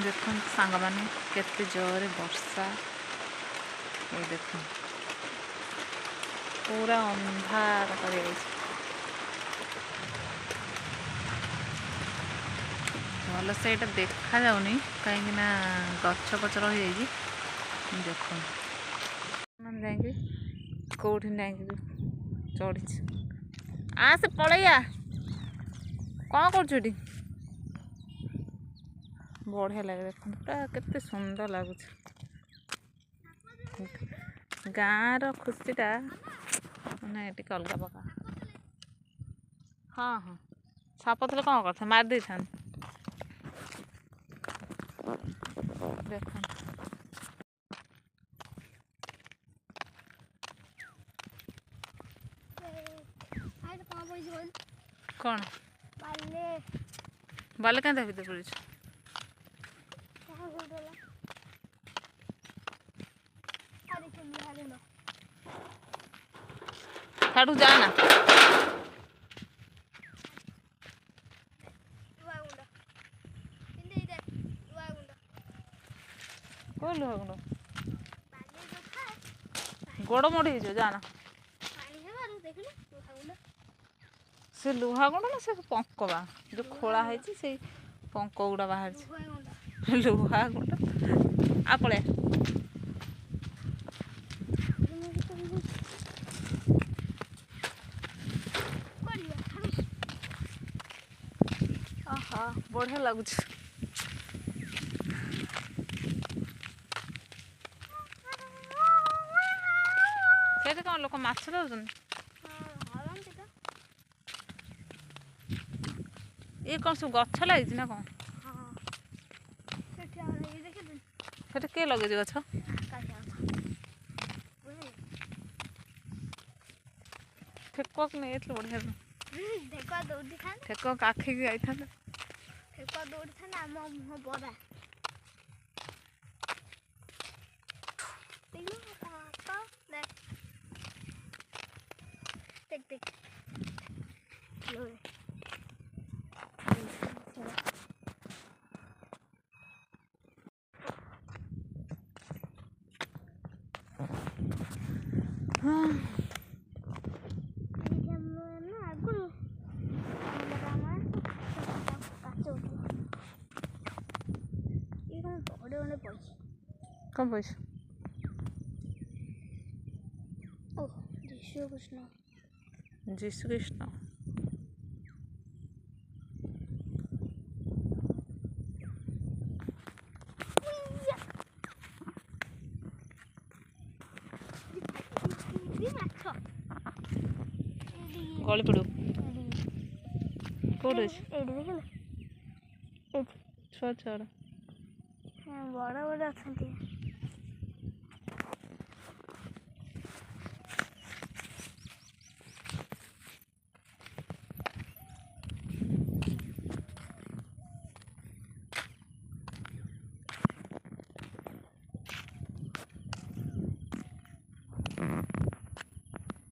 देखो सांग मैंने केते जोरे वर्षा ये देखो पूरा अंधार कर भल से यहाँ देखा जाऊनी कहीं गच पच रही देख जाए कौटी जाए चढ़ी आ से पलैया कौन कर बढ़िया लगे देखो केते सुंदर लगुच गाँव खुशीटा मैंने टी अलग प्रकार। हाँ हाँ साप थे कौन कर मार दे था देख कौन बाले क्या भीतर पड़ साड़ू जाना कोई लुहा गुंड गोड़ मोड़ी जाना से लुहा गुंड ना से पंक बा जो खोला है से पंक गुड़ा बाहर लुहा गुंड आ पड़े बढ़िया लगुच से कौन लोक माछ दौन ये कौन सब गछ लगी ना कौन से किए लगे गछ ठेकुआ नहीं बढ़िया ठेकुआ आखिक जाता कौन पैसा जीशु कृष्ण गली पड़ो कौन छुआ छुआ बड़ा बड़ा अच्छा